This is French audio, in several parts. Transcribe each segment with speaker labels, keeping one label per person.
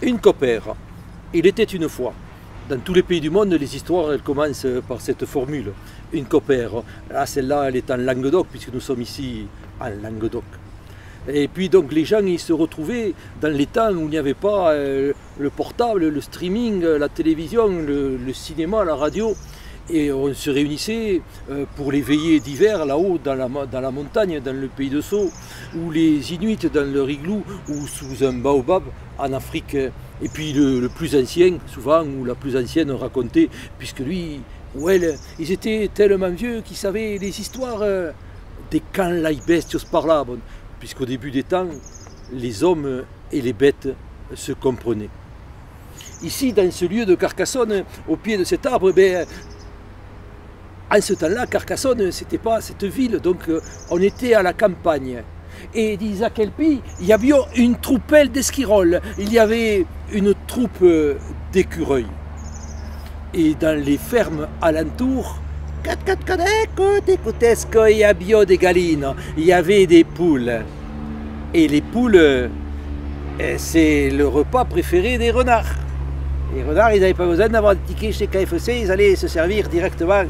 Speaker 1: Une copère. Il était une fois. Dans tous les pays du monde, les histoires elles commencent par cette formule. Une copère. Là, celle-là, elle est en Languedoc, puisque nous sommes ici en Languedoc. Et puis donc les gens ils se retrouvaient dans les temps où il n'y avait pas le portable, le streaming, la télévision, le cinéma, la radio. Et on se réunissait pour les veillées d'hiver là-haut dans la montagne, dans le pays de Sceaux, ou les Inuits dans leur igloo, ou sous un baobab en Afrique. Et puis le plus ancien, souvent, ou la plus ancienne racontait, puisque lui ou elle, ils étaient tellement vieux qu'ils savaient les histoires des can lai bestios parlaven, puisqu'au début des temps, les hommes et les bêtes se comprenaient. Ici, dans ce lieu de Carcassonne, au pied de cet arbre, en ce temps-là, Carcassonne, c'était pas cette ville, donc on était à la campagne. Et d'Isaac Elpi, il y avait une troupelle d'esquirolles, il y avait une troupe d'écureuils. Et dans les fermes alentours, il y avait des galines, il y avait des poules. Et les poules, c'est le repas préféré des renards. Les renards, ils n'avaient pas besoin d'avoir des tickets chez KFC, ils allaient se servir directement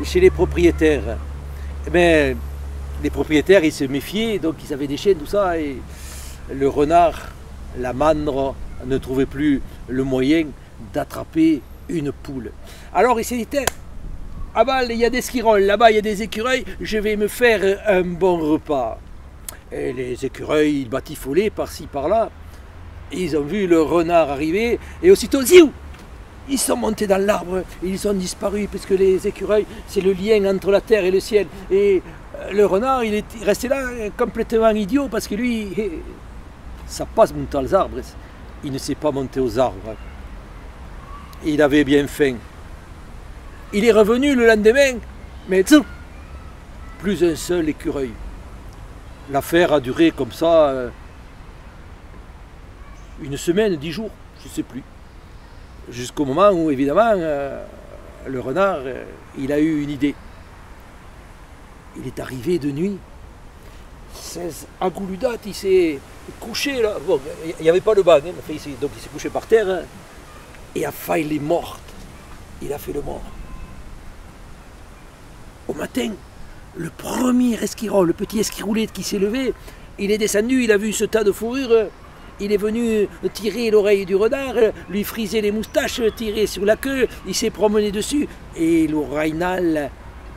Speaker 1: chez les propriétaires. Mais les propriétaires, ils se méfiaient, donc ils avaient des chiens, tout ça, et le renard, la mandre, ne trouvait plus le moyen d'attraper une poule. Alors il s'est dit, ah bah il y a des esquirolles, là-bas il y a des écureuils, je vais me faire un bon repas. Et les écureuils, ils batifolaient par-ci, par-là. Ils ont vu le renard arriver et aussitôt, ziou, ils sont montés dans l'arbre, ils ont disparu parce que les écureuils, c'est le lien entre la terre et le ciel. Et le renard, il est resté là complètement idiot parce que lui, ça passe monter aux arbres, il ne sait pas monter aux arbres. Il avait bien faim. Il est revenu le lendemain, mais plus un seul écureuil. L'affaire a duré comme ça une semaine, 10 jours, je ne sais plus. Jusqu'au moment où, évidemment, le renard, il a eu une idée. Il est arrivé de nuit. À Gouloudat, il s'est couché là. Bon, il n'y avait pas de bague, hein, donc il s'est couché par terre. Hein, et a failli les mortes. Il a fait le mort. Au matin, le premier esquirol, le petit esquiroulette qui s'est levé, il est descendu, il a vu ce tas de fourrure. Il est venu tirer l'oreille du renard, lui friser les moustaches, tirer sur la queue, il s'est promené dessus. Et le Rainal,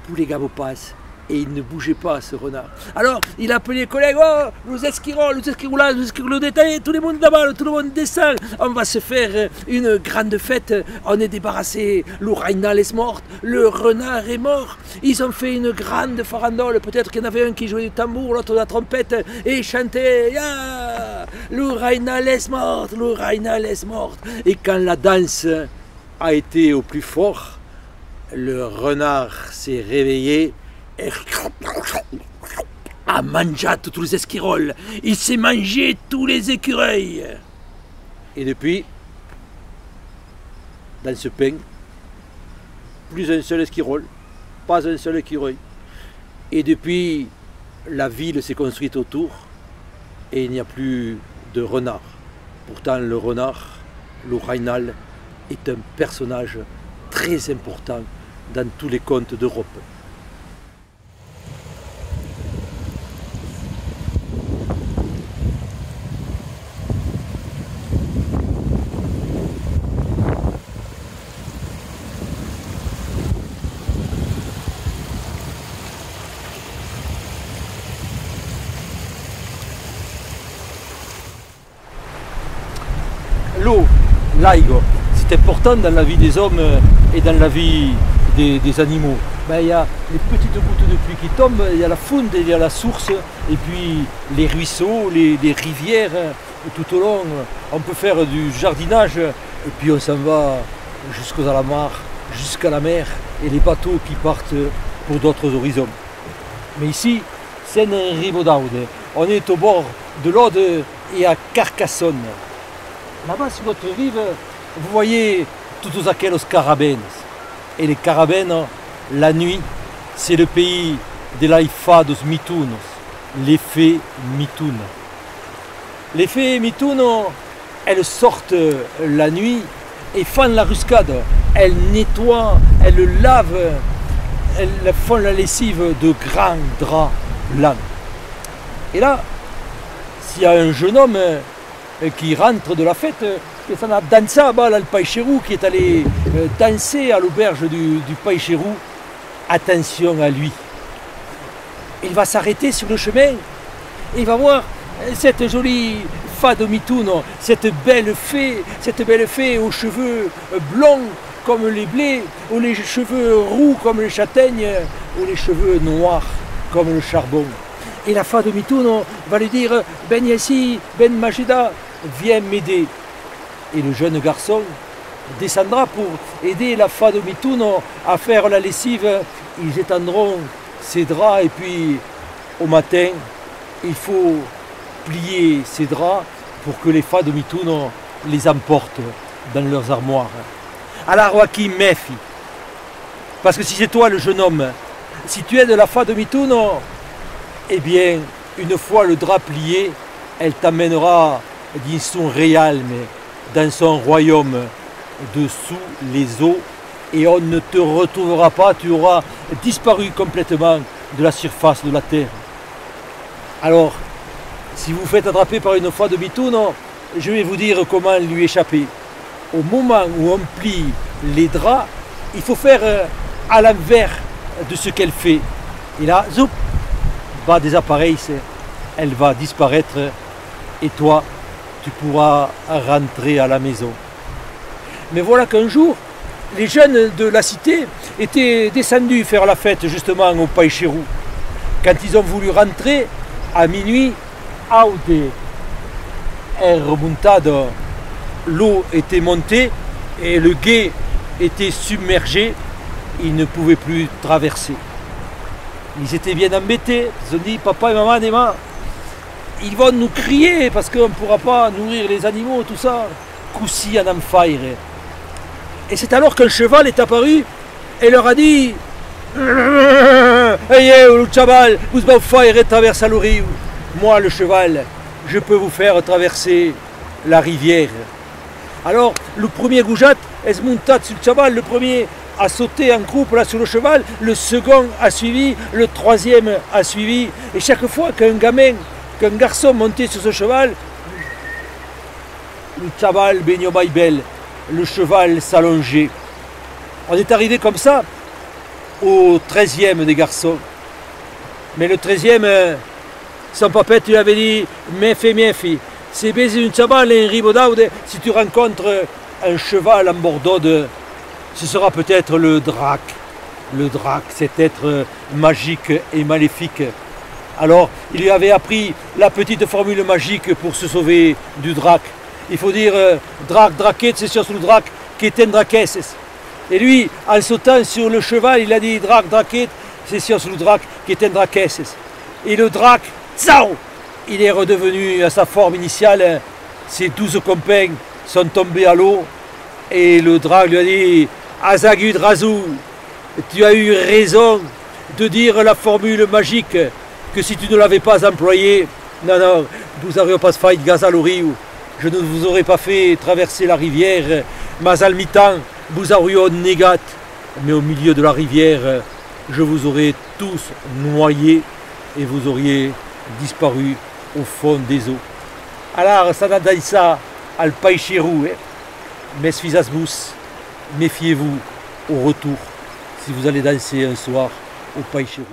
Speaker 1: pour les gabopas, et il ne bougeait pas, ce renard. Alors, il a appelé les collègues, oh, les esquiroles, les esquiroles détaillés, tout le monde là-bas, tout le monde descend, on va se faire une grande fête, on est débarrassé, le Rainal est mort, le renard est mort. Ils ont fait une grande farandole, peut-être qu'il y en avait un qui jouait du tambour, l'autre de la trompette, et chantait, ah, le Rainal est mort, le Rainal est mort. Et quand la danse a été au plus fort, le renard s'est réveillé, a mangé tous les esquirolles, il s'est mangé tous les écureuils. Et depuis, dans ce pain, plus un seul esquirole, pas un seul écureuil. Et depuis, la ville s'est construite autour et il n'y a plus de renard. Pourtant, le renard, le Rainal, est un personnage très important dans tous les contes d'Europe. L'eau, l'aigo, c'est important dans la vie des hommes et dans la vie des animaux. Il y a les petites gouttes de pluie qui tombent, il y a la fonte, il y a la source, et puis les ruisseaux, les rivières, tout au long. On peut faire du jardinage, et puis on s'en va jusqu'à la mare, jusqu'à la mer, et les bateaux qui partent pour d'autres horizons. Mais ici, c'est un Ribodaude. On est au bord de l'Aude et à Carcassonne. Là-bas, sur votre rive, vous voyez tous aquellos carabins. Et les carabins, la nuit, c'est le pays de laifados mitunos, les fées mitounes. Les fées mitounes, elles sortent la nuit et font la ruscade. Elles nettoient, elles lavent, elles font la lessive de grands draps blancs. Et là, s'il y a un jeune homme qui rentre de la fête, qui s'en a dansé à bas, le Païchérou, qui est allé danser à l'auberge du Païchérou, attention à lui. Il va s'arrêter sur le chemin et il va voir cette jolie fade mitoune, cette belle fée aux cheveux blonds comme les blés, ou les cheveux roux comme les châtaignes, ou les cheveux noirs comme le charbon. Et la fade mitoune va lui dire « Ben Yassi, Ben Majida, viens m'aider ». Et le jeune garçon descendra pour aider la fade mitoune à faire la lessive. Ils étendront ses draps et puis au matin, il faut plier ces draps pour que les fades mitoune les emportent dans leurs armoires. Alors, Joachim, méfie. Parce que si c'est toi le jeune homme, si tu es de la fade mitoune, eh bien, une fois le drap plié, elle t'amènera dans son réalme, dans son royaume, dessous les eaux, et on ne te retrouvera pas, tu auras disparu complètement de la surface de la terre. Alors, si vous faites attraper par une fade mitoune, je vais vous dire comment lui échapper. Au moment où on plie les draps, il faut faire à l'envers de ce qu'elle fait. Et là, zoup, bas des appareils, elle va disparaître et toi, tu pourras rentrer à la maison. Mais voilà qu'un jour, les jeunes de la cité étaient descendus faire la fête justement au Païchérou. Quand ils ont voulu rentrer, à minuit, aude est remontado. L'eau était montée et le gué était submergé. Ils ne pouvaient plus traverser. Ils étaient bien embêtés. Ils ont dit, papa et maman, Nema, ils vont nous crier parce qu'on ne pourra pas nourrir les animaux, tout ça. Coussi en enfaire. Et c'est alors qu'un cheval est apparu et leur a dit, hey, le chaval, vous allez faire traverser le rio. Moi, le cheval, je peux vous faire traverser la rivière. Alors, le premier goujat, est monté sur le cheval, le premier a sauté en croupe là sur le cheval, le second a suivi, le troisième a suivi. Et chaque fois qu'un garçon montait sur ce cheval, le cheval baigno belle, le cheval s'allongeait. On est arrivé comme ça au 13e des garçons. Mais le 13e, son papette lui avait dit « Méfie, c'est baiser une cheval et un ribodaude, si tu rencontres un cheval en Bordeaux, ce sera peut-être le drac. Le drac, cet être magique et maléfique. » Alors, il lui avait appris la petite formule magique pour se sauver du drac. Il faut dire drac, draquet, c'est sur le drac, qui est un draquesses. Et lui, en sautant sur le cheval, il a dit drac, draquet, c'est sur le drac, qui est un draquesses. Et le drac, tsao, il est redevenu à sa forme initiale. Ses 12 copains sont tombés à l'eau. Et le drac lui a dit Azagud Razou, tu as eu raison de dire la formule magique que si tu ne l'avais pas employée, non, vous n'auriez pas fait de gaz à l'oriou. Je ne vous aurais pas fait traverser la rivière, mais à mi-temps, vous auriez négat. Mais au milieu de la rivière, je vous aurais tous noyés et vous auriez disparu au fond des eaux. Alors, ça n'a pas ça al Païchérou, mes fils, méfiez-vous au retour si vous allez danser un soir au Païchérou.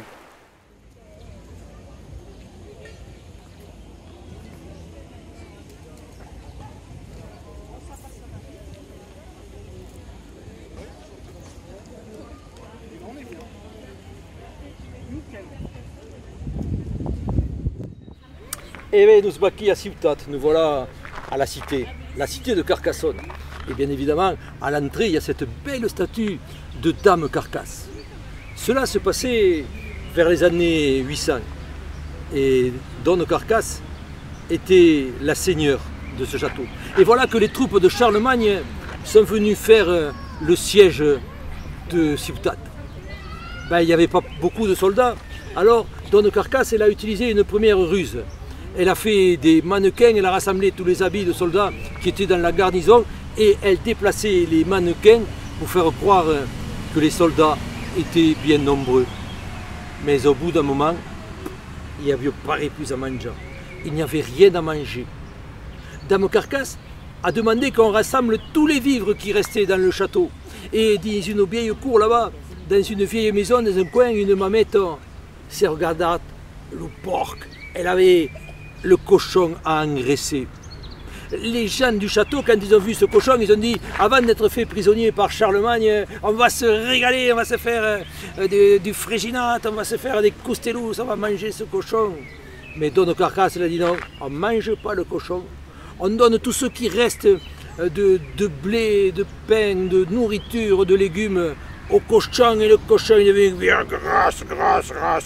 Speaker 1: Et bien, nous sommes à Ciutat, nous voilà à la cité de Carcassonne. Et bien évidemment, à l'entrée, il y a cette belle statue de Dame Carcasse. Cela se passait vers les années 800. Et Dame Carcasse était la seigneur de ce château. Et voilà que les troupes de Charlemagne sont venues faire le siège de Ciutat. Ben, il n'y avait pas beaucoup de soldats. Alors, Dame Carcasse, elle a utilisé une première ruse. elle a fait des mannequins, elle a rassemblé tous les habits de soldats qui étaient dans la garnison et elle déplaçait les mannequins pour faire croire que les soldats étaient bien nombreux. Mais au bout d'un moment, il n'y avait pas plus à manger. Il n'y avait rien à manger. Dame Carcasse a demandé qu'on rassemble tous les vivres qui restaient dans le château. Et dans une vieille cour là-bas, dans une vieille maison, dans un coin, une mamette s'est regardée le porc. Elle avait le cochon à engraisser. Les gens du château, quand ils ont vu ce cochon, ils ont dit, avant d'être fait prisonnier par Charlemagne, on va se régaler, on va se faire du fréginat, on va se faire des coustelous, on va manger ce cochon. Mais Dame Carcasse a dit non, on ne mange pas le cochon. On donne tout ce qui reste de blé, de pain, de nourriture, de légumes au cochon. Et le cochon, il devient bien grasse,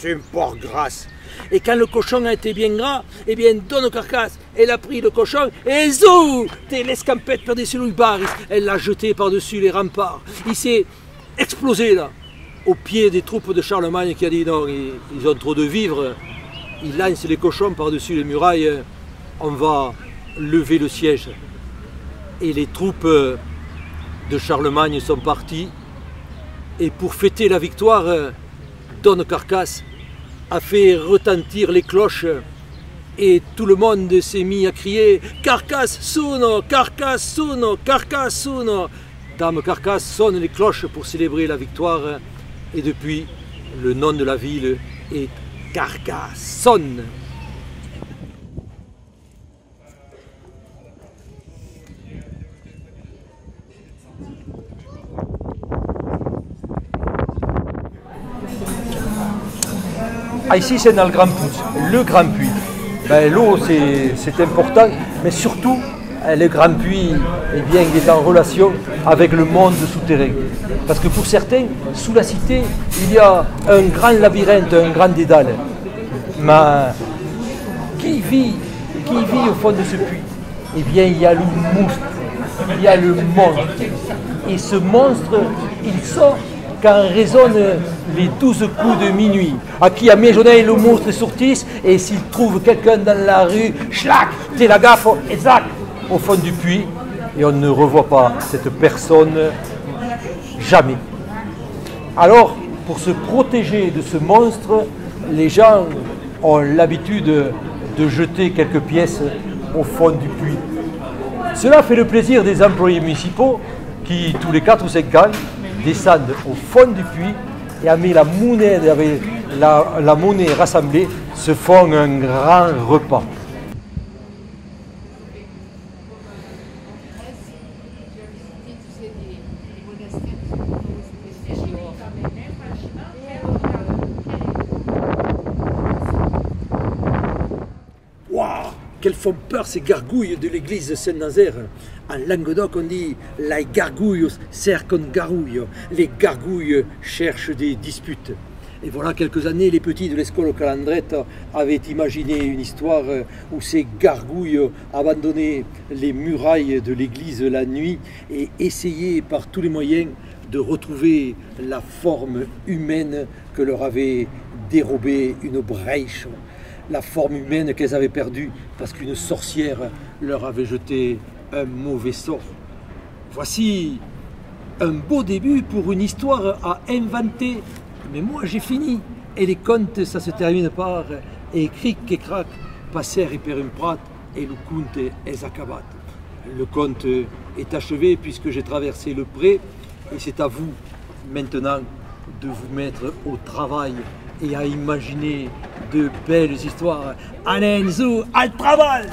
Speaker 1: une porc grasse. Et quand le cochon a été bien gras, eh bien Dame Carcasse, elle a pris le cochon et zou, l'escampette par-dessus le bar, elle l'a jeté par-dessus les remparts. Il s'est explosé là, au pied des troupes de Charlemagne qui a dit non, ils ont trop de vivres. Il lance les cochons par-dessus les murailles, on va lever le siège. Et les troupes de Charlemagne sont parties. Et pour fêter la victoire, Dame Carcasse a fait retentir les cloches. Et tout le monde s'est mis à crier « Carcasse sono, Carcasse sono, Carcasse sono ». Dame Carcasse sonne les cloches pour célébrer la victoire. Et depuis, le nom de la ville est Carcassonne. Ah, ici c'est dans le Grand Puits, le Grand Puits. Ben, l'eau c'est important, mais surtout le Grand Puits, eh bien, il est en relation avec le monde souterrain. Parce que pour certains, sous la cité, il y a un grand labyrinthe, un grand dédale. Mais qui vit au fond de ce puits? Eh bien, il y a le monstre, il y a le monstre. Et ce monstre, il sort quand résonnent les 12 coups de minuit. À qui a méjonné le monstre sortisse, et s'il trouve quelqu'un dans la rue, schlac, t'es la gaffe, et zac, au fond du puits, et on ne revoit pas cette personne jamais. Alors, pour se protéger de ce monstre, les gens ont l'habitude de jeter quelques pièces au fond du puits. Cela fait le plaisir des employés municipaux qui, tous les 4 ou 5 ans, descendent au fond du puits et avec la monnaie rassemblée se font un grand repas. Waouh, qu'elles font peur ces gargouilles de l'église de Saint-Nazaire. En Languedoc, on dit « les gargouilles cercent garouille ». Les gargouilles cherchent des disputes. Et voilà quelques années, les petits de l'école Calandrette avaient imaginé une histoire où ces gargouilles abandonnaient les murailles de l'église la nuit et essayaient par tous les moyens de retrouver la forme humaine que leur avait dérobée une brèche. La forme humaine qu'elles avaient perdue parce qu'une sorcière leur avait jeté un mauvais sort. Voici un beau début pour une histoire à inventer. Mais moi j'ai fini. Et les contes, ça se termine par et cric et crac, passer per un prat et le conte est acabat. Le conte est achevé puisque j'ai traversé le pré et c'est à vous maintenant de vous mettre au travail et à imaginer de belles histoires. Allez, zou, al travail!